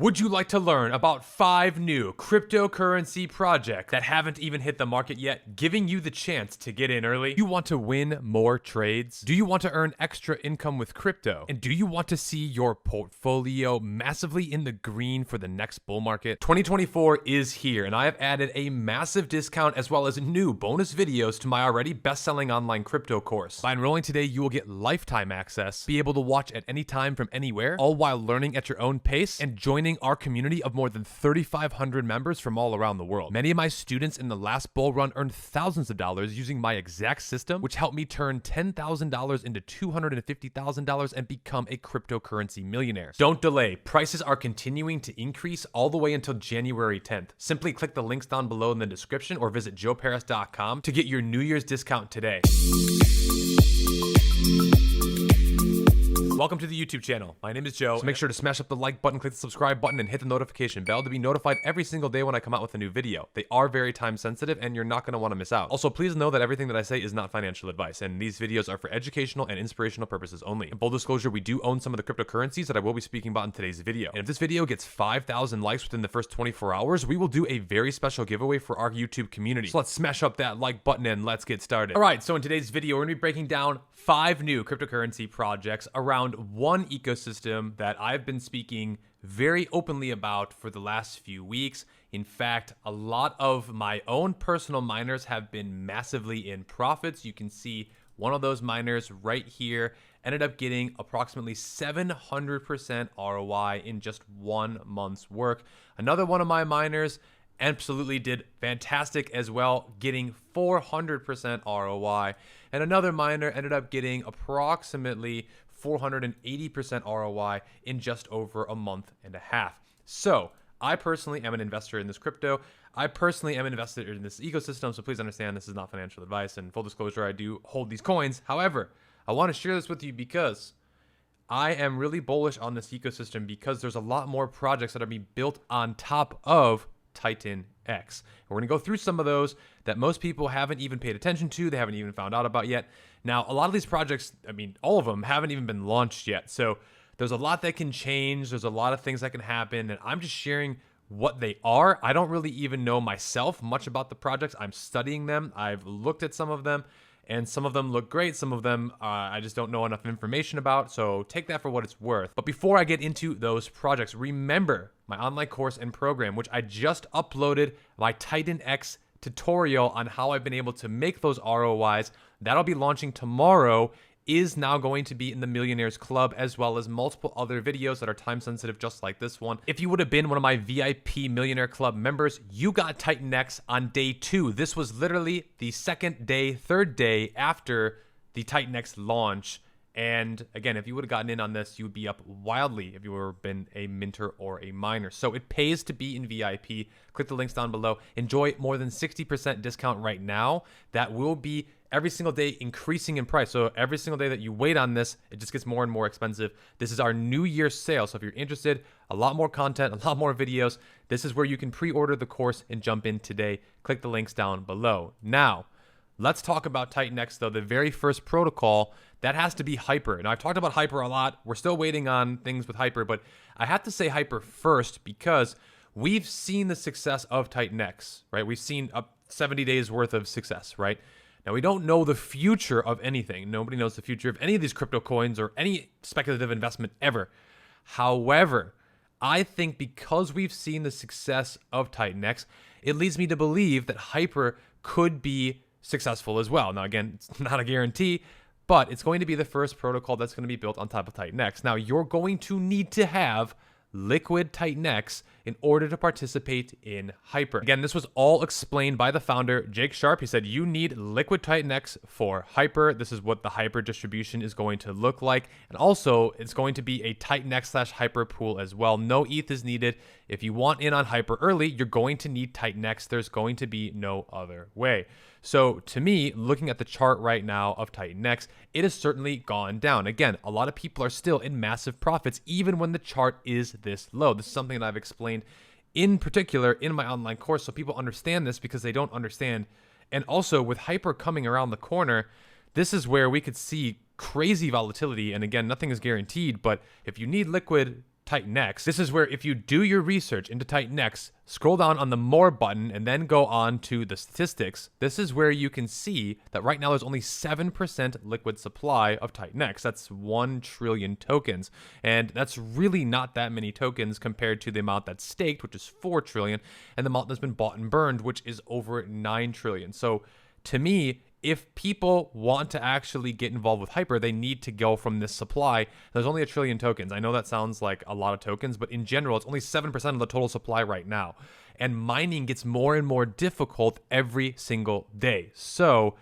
Would you like to learn about 5 new cryptocurrency projects that haven't even hit the market yet, giving you the chance to get in early? Do you want to win more trades? Do you want to earn extra income with crypto? And do you want to see your portfolio massively in the green for the next bull market? 2024 is here, and I have added a massive discount as well as new bonus videos to my already best-selling online crypto course. By enrolling today, you will get lifetime access, be able to watch at any time from anywhere, all while learning at your own pace and joining our community of more than 3,500 members from all around the world. Many of my students in the last bull run earned thousands of dollars using my exact system, which helped me turn $10,000 into $250,000 and become a cryptocurrency millionaire. Don't delay. Prices are continuing to increase all the way until January 10th. Simply click the links down below in the description or visit joeparys.com to get your New Year's discount today. Welcome to the YouTube channel. My name is Joe. So make sure to smash up the like button, click the subscribe button, and hit the notification bell to be notified every single day when I come out with a new video. They are very time sensitive and you're not going to want to miss out. Also, please know that everything that I say is not financial advice, and these videos are for educational and inspirational purposes only. In full disclosure, we do own some of the cryptocurrencies that I will be speaking about in today's video. And if this video gets 5,000 likes within the first 24 hours, we will do a very special giveaway for our YouTube community. So let's smash up that like button and let's get started. All right, so in today's video, we're going to be breaking down 5 new cryptocurrency projects around one ecosystem that I've been speaking very openly about for the last few weeks. In fact, a lot of my own personal miners have been massively in profits. You can see one of those miners right here ended up getting approximately 700% ROI in just 1 month's work. Another one of my miners absolutely did fantastic as well, getting 400% ROI. And another miner ended up getting approximately 480% ROI in just over a month and a half. So I personally am an investor in this crypto. I personally am invested in this ecosystem. So please understand this is not financial advice, and full disclosure, I do hold these coins. However, I want to share this with you because I am really bullish on this ecosystem because there's a lot more projects that are being built on top of TitanX. And we're going to go through some of those that most people haven't even paid attention to, they haven't even found out about yet. Now, a lot of these projects, I mean, all of them haven't even been launched yet. So there's a lot that can change. There's a lot of things that can happen. And I'm just sharing what they are. I don't really even know myself much about the projects. I'm studying them. I've looked at some of them, and some of them look great. Some of them I just don't know enough information about. So take that for what it's worth. But before I get into those projects, remember my online course and program, which I just uploaded my TitanX tutorial on how I've been able to make those ROIs. That'll be launching tomorrow, is now going to be in the Millionaires Club, as well as multiple other videos that are time sensitive just like this one. If you would have been one of my VIP Millionaire Club members, you got TitanX on day 2. This was literally the second day, third day after the TitanX launch. And again, if you would have gotten in on this, you would be up wildly if you were been a minter or a miner. So it pays to be in VIP. Click the links down below. Enjoy more than 60% discount right now. That will be every single day increasing in price. So every single day that you wait on this, it just gets more and more expensive. This is our New Year's sale. So if you're interested, a lot more content, a lot more videos, this is where you can pre-order the course and jump in today. Click the links down below. Now, let's talk about TitanX though. The very first protocol, that has to be Hyper. And I've talked about Hyper a lot. We're still waiting on things with Hyper, but I have to say Hyper first because we've seen the success of TitanX, right? We've seen up 70 days worth of success, right? Now, we don't know the future of anything. Nobody knows the future of any of these crypto coins or any speculative investment ever. However, I think because we've seen the success of TitanX, it leads me to believe that Hyper could be successful as well. Now, again, it's not a guarantee, but it's going to be the first protocol that's going to be built on top of TitanX. Now, you're going to need to have liquid TitanX in order to participate in Hyper. Again, this was all explained by the founder, Jake Sharp. He said, you need liquid TitanX for Hyper. This is what the Hyper distribution is going to look like. And also, it's going to be a TitanX/Hyper pool as well. No ETH is needed. If you want in on Hyper early, you're going to need TitanX. There's going to be no other way. So to me, looking at the chart right now of TitanX, it has certainly gone down. Again, a lot of people are still in massive profits, even when the chart is this low. This is something that I've explained in particular in my online course, so people understand this because they don't understand. And also with Hyper coming around the corner, this is where we could see crazy volatility. And again, nothing is guaranteed, but if you need liquid TitanX. This is where if you do your research into TitanX, scroll down on the More button and then go on to the statistics. This is where you can see that right now there's only 7% liquid supply of TitanX. That's 1 trillion tokens. And that's really not that many tokens compared to the amount that's staked, which is 4 trillion, and the amount that's been bought and burned, which is over 9 trillion. So to me, if people want to actually get involved with Hyper, they need to go from this supply. There's only 1 trillion tokens. I know that sounds like a lot of tokens, but in general, it's only 7% of the total supply right now. And mining gets more and more difficult every single day. So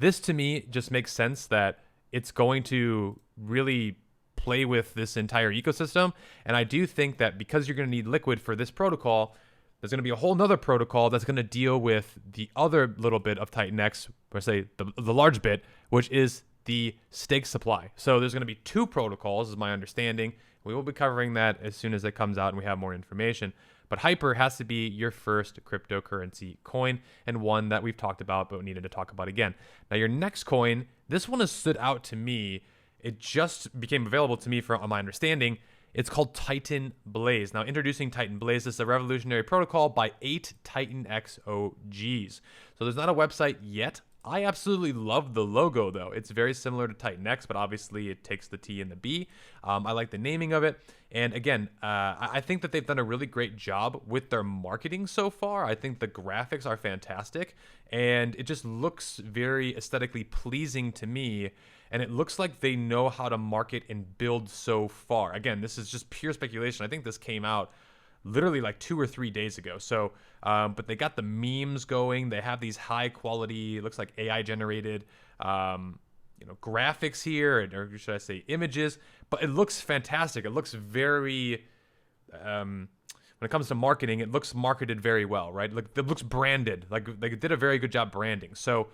this to me just makes sense that it's going to really play with this entire ecosystem. And I do think that because you're going to need liquid for this protocol, there's going to be a whole nother protocol that's going to deal with the other little bit of TitanX, or say the large bit, which is the stake supply. So there's going to be 2 protocols, is my understanding. We will be covering that as soon as it comes out and we have more information. But Hyper has to be your first cryptocurrency coin, and one that we've talked about but needed to talk about again. Now your next coin, this one has stood out to me. It just became available to me from my understanding. It's called Titan Blaze. Now, introducing Titan Blaze, this is a revolutionary protocol by 8 TitanX OGs. So there's not a website yet. I absolutely love the logo, though. It's very similar to TitanX, but obviously it takes the T and the B. I like the naming of it. And again, I think that they've done a really great job with their marketing so far. I think the graphics are fantastic, and it just looks very aesthetically pleasing to me. And it looks like they know how to market and build so far. Again, this is just pure speculation. I think this came out literally like 2 or 3 days ago. So, but they got the memes going. They have these high quality, it looks like AI generated, graphics here, or should I say images, but it looks fantastic. It looks very, when it comes to marketing, it looks marketed very well, right? Like it looks branded, like they did a very good job branding. So,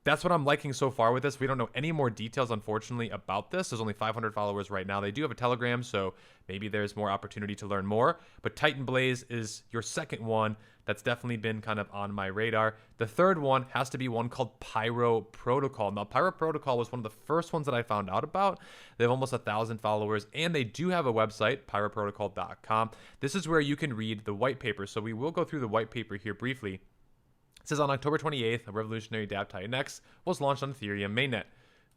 that's what I'm liking so far with this. We don't know any more details, unfortunately, about this. There's only 500 followers right now. They do have a Telegram, so maybe there's more opportunity to learn more. But Titan Blaze is your second one that's definitely been kind of on my radar. The third one has to be one called Piro Protocol. Now, Piro Protocol was one of the first ones that I found out about. They have almost 1,000 followers, and they do have a website, pyroprotocol.com. This is where you can read the white paper. So we will go through the white paper here briefly. It says on October 28th, a revolutionary dApp TitanX was launched on Ethereum mainnet.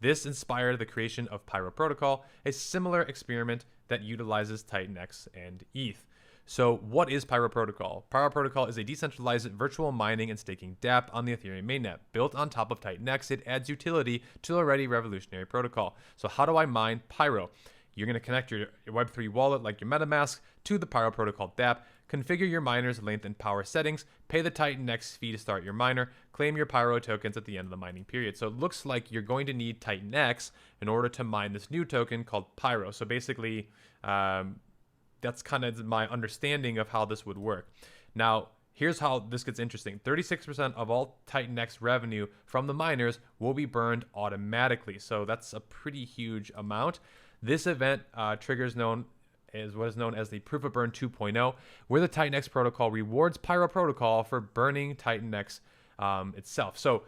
This inspired the creation of Piro Protocol, a similar experiment that utilizes TitanX and ETH. So what is Piro Protocol? Piro Protocol is a decentralized virtual mining and staking dApp on the Ethereum mainnet. Built on top of TitanX, it adds utility to the already revolutionary protocol. So how do I mine Piro? You're going to connect your Web3 wallet like your MetaMask to the Piro Protocol dApp, configure your miner's length and power settings, pay the TitanX fee to start your miner, claim your Piro tokens at the end of the mining period. So it looks like you're going to need TitanX in order to mine this new token called Piro. So basically, that's kind of my understanding of how this would work. Now, here's how this gets interesting. 36% of all TitanX revenue from the miners will be burned automatically. So that's a pretty huge amount. This event triggers what is known as the Proof of Burn 2.0, where the TitanX protocol rewards Piro Protocol for burning TitanX itself. So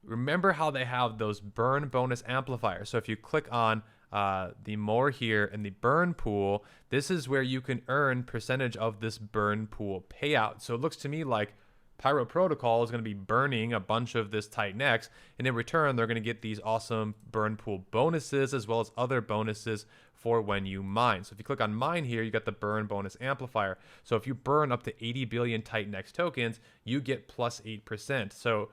remember how they have those burn bonus amplifiers. So if you click on the more here in the burn pool, this is where you can earn percentage of this burn pool payout. So it looks to me like Piro Protocol is going to be burning a bunch of this TitanX, and in return, they're going to get these awesome burn pool bonuses as well as other bonuses for when you mine. So if you click on mine here, you got the burn bonus amplifier. So if you burn up to 80 billion TitanX tokens, you get plus 8%. So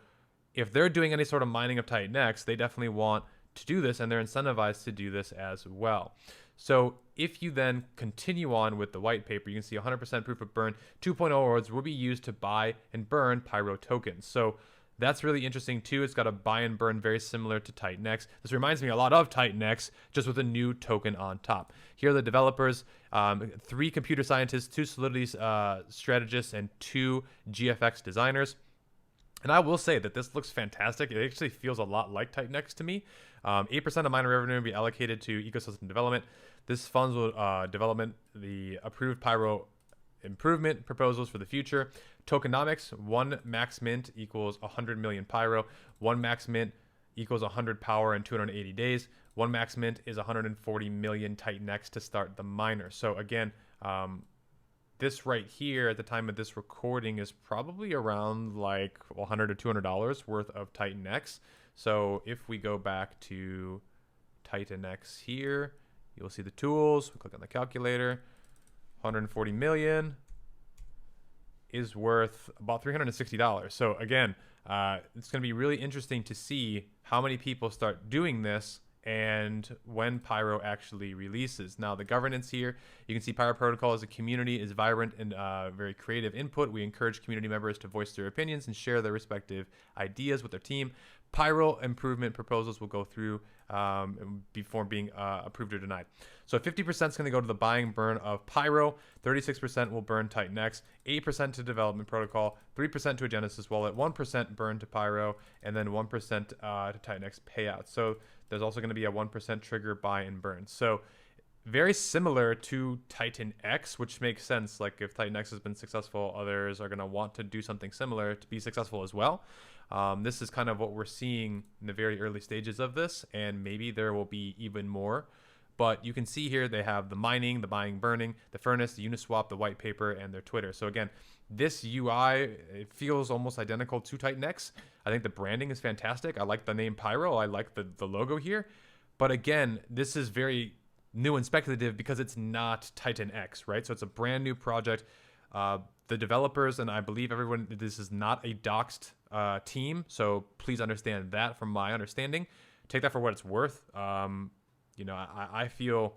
if they're doing any sort of mining of TitanX, they definitely want to do this, and they're incentivized to do this as well. So if you then continue on with the white paper, you can see 100% proof of burn 2.0 rewards will be used to buy and burn Piro tokens. So that's really interesting too. It's got a buy and burn very similar to TitanX. This reminds me a lot of TitanX, just with a new token on top. Here are the developers, 3 computer scientists, 2 Solidity strategists, and 2 GFX designers. And I will say that this looks fantastic. It actually feels a lot like TitanX to me. 8% of miner revenue will be allocated to ecosystem development. This funds will development the approved Piro improvement proposals for the future. Tokenomics, 1 max mint equals 100 million Piro. 1 max mint equals 100 power in 280 days. 1 max mint is 140 million TitanX to start the miner. So again, This right here at the time of this recording is probably around like $100 to $200 worth of TitanX. So if we go back to TitanX here, you'll see the tools. We click on the calculator. 140 million is worth about $360. So again, it's going to be really interesting to see how many people start doing this and when Piro actually releases. Now, the governance here, you can see Piro Protocol as a community is vibrant and very creative input. We encourage community members to voice their opinions and share their respective ideas with their team. Piro improvement proposals will go through before being approved or denied. So 50% is going to go to the buying burn of Piro, 36% will burn TitanX, 8% to development protocol, 3% to a Genesis wallet, 1% burn to Piro, and then 1% to TitanX payouts. So there's also going to be a 1% trigger buy and burn. So very similar to TitanX, which makes sense. Like if TitanX has been successful, others are going to want to do something similar to be successful as well. This is kind of what we're seeing in the very early stages of this, and maybe there will be even more. But you can see here they have the mining, the buying, burning, the furnace, the Uniswap, the white paper, and their Twitter. So again, this UI, it feels almost identical to TitanX. I think the branding is fantastic. I like the name Piro. I like the logo here. But again, this is very new and speculative because it's not TitanX, right? So it's a brand new project. The developers, and I believe everyone, this is not a doxed team. So please understand that from my understanding. Take that for what it's worth. I feel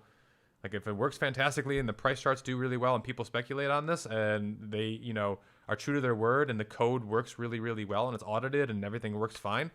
like if it works fantastically and the price charts do really well and people speculate on this and they, are true to their word and the code works really, really well and it's audited and everything works fine.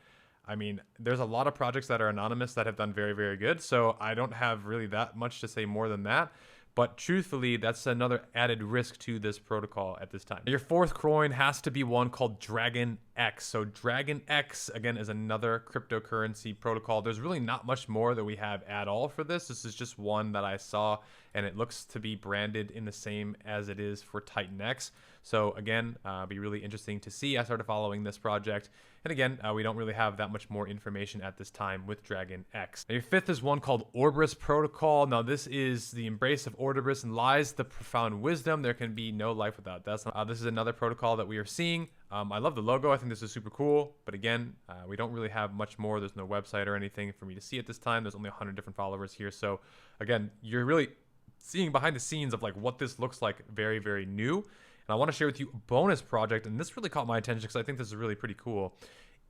I mean, there's a lot of projects that are anonymous that have done very, very good. So I don't have really that much to say more than that. But truthfully, that's another added risk to this protocol at this time. Your fourth coin has to be one called DragonX. So DragonX, again, is another cryptocurrency protocol. There's really not much more that we have at all for this. This is just one that I saw, and it looks to be branded in the same as it is for TitanX. So again, be really interesting to see. I started following this project. And again, we don't really have that much more information at this time with DragonX. Now, your fifth is one called Ouroboros protocol. Now, this is the embrace of Ouroboros and lies the profound wisdom. There can be no life without that. This is another protocol that we are seeing. I love the logo. I think this is super cool. But again, we don't really have much more. There's no website or anything for me to see at this time. There's only 100 different followers here. So again, you're really seeing behind the scenes of like what this looks like, very, very new. And I want to share with you a bonus project, and this really caught my attention because I think this is really pretty cool.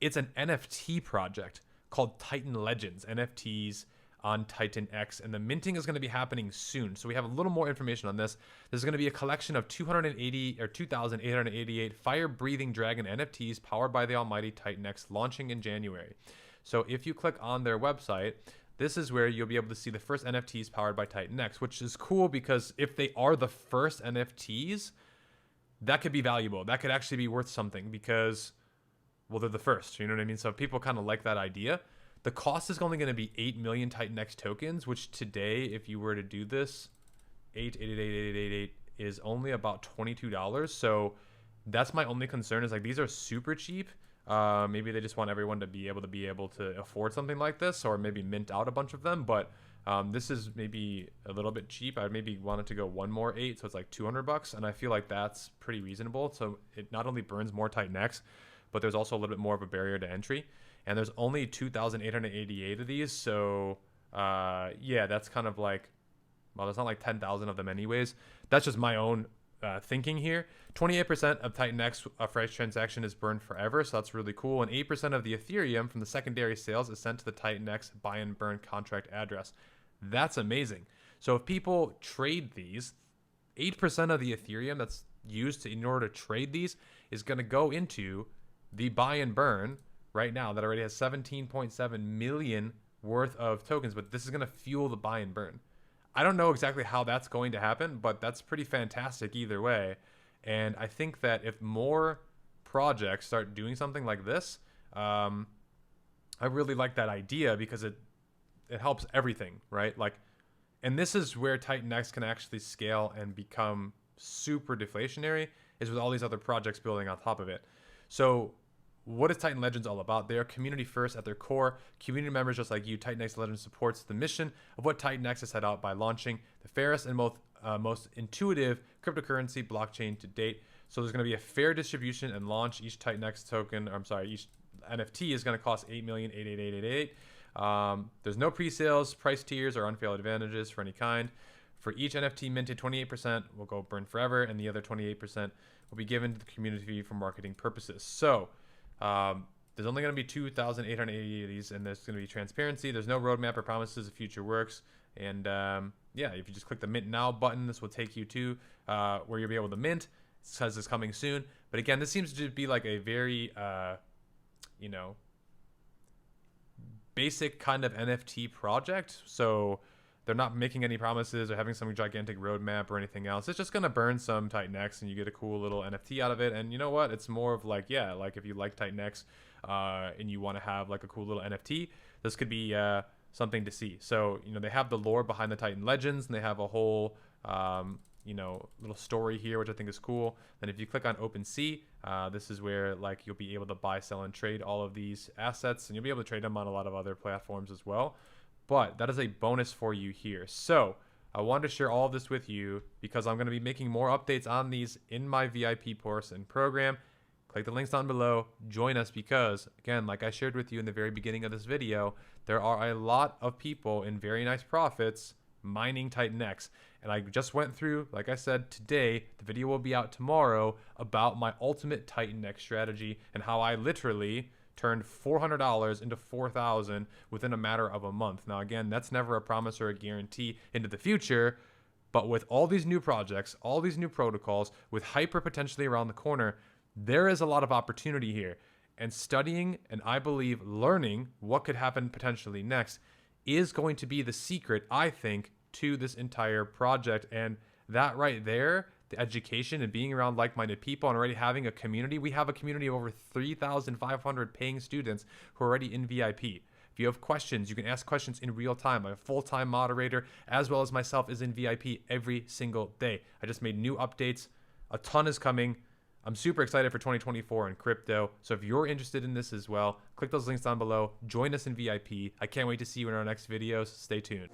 It's an NFT project called Titan Legends, NFTs on TitanX, and the minting is going to be happening soon. So we have a little more information on this. There's going to be a collection of 2,888 fire-breathing dragon NFTs powered by the almighty TitanX launching in January. So if you click on their website, this is where you'll be able to see the first NFTs powered by TitanX, which is cool because if they are the first NFTs, that could be valuable. That could actually be worth something because, well, they're the first. You know what I mean? So people kind of like that idea. The cost is only going to be 8 million TitanX tokens, which today, if you were to do this, 8888888 is only about $22. So that's my only concern is like these are super cheap. Maybe they just want everyone to be able to afford something like this, or maybe mint out a bunch of them. But this is maybe a little bit cheap. I maybe wanted to go one more 8, so it's like $200, and I feel like that's pretty reasonable. So it not only burns more TitanX, but there's also a little bit more of a barrier to entry. And there's only 2,888 of these, so yeah, that's kind of like, well, there's not like 10,000 of them anyways. That's just my own thinking here. 28% of TitanX fresh transaction is burned forever, so that's really cool. And 8% of the Ethereum from the secondary sales is sent to the TitanX buy and burn contract address. That's amazing. So if people trade these, 8% of the Ethereum that's used in order to trade these is going to go into the buy and burn right now that already has 17.7 million worth of tokens, but this is going to fuel the buy and burn. I don't know exactly how that's going to happen, but that's pretty fantastic either way. And I think that if more projects start doing something like this, I really like that idea because it helps everything, right? Like, and this is where TitanX can actually scale and become super deflationary, is with all these other projects building on top of it. So what is Titan Legends all about? They are community first at their core. Community members just like you, TitanX Legends supports the mission of what TitanX has set out by launching the fairest and most intuitive cryptocurrency blockchain to date. So there's going to be a fair distribution and launch. Each TitanX token, or I'm sorry, each NFT is going to cost 8,888,888. There's no pre-sales, price tiers, or unfair advantages for any kind. For each NFT minted, 28% will go burn forever, and the other 28% will be given to the community for marketing purposes. So there's only going to be 2,880 of these, and there's going to be transparency. There's no roadmap or promises of future works. And yeah, if you just click the Mint Now button, this will take you to where you'll be able to mint. It says it's coming soon. But again, this seems to be like a very, you know, basic kind of NFT project. So they're not making any promises or having some gigantic roadmap or anything else. It's just going to burn some TitanX and you get a cool little NFT out of it. And you know what? It's more of like, yeah, like if you like TitanX and you want to have like a cool little NFT, this could be something to see. So, you know, they have the lore behind the Titan Legends and they have a whole, you know, little story here, which I think is cool. Then if you click on OpenSea, this is where like you'll be able to buy, sell, and trade all of these assets, and you'll be able to trade them on a lot of other platforms as well. But that is a bonus for you here. So I wanted to share all of this with you because I'm going to be making more updates on these in my VIP course and program. Click the links down below, join us, because again, like I shared with you in the very beginning of this video, there are a lot of people in very nice profits mining TitanX. And I just went through, like I said, today, the video will be out tomorrow, about my ultimate TitanX strategy and how I literally turned $400 into $4,000 within a matter of a month. Now, again, that's never a promise or a guarantee into the future, but with all these new projects, all these new protocols, with hyper potentially around the corner, there is a lot of opportunity here. And studying, and I believe learning what could happen potentially next, is going to be the secret, I think, to this entire project. And that right there, the education and being around like-minded people and already having a community. We have a community of over 3,500 paying students who are already in VIP. If you have questions, you can ask questions in real time. My full-time moderator, as well as myself, is in VIP every single day. I just made new updates. A ton is coming. I'm super excited for 2024 in crypto. So if you're interested in this as well, click those links down below. Join us in VIP. I can't wait to see you in our next videos. Stay tuned.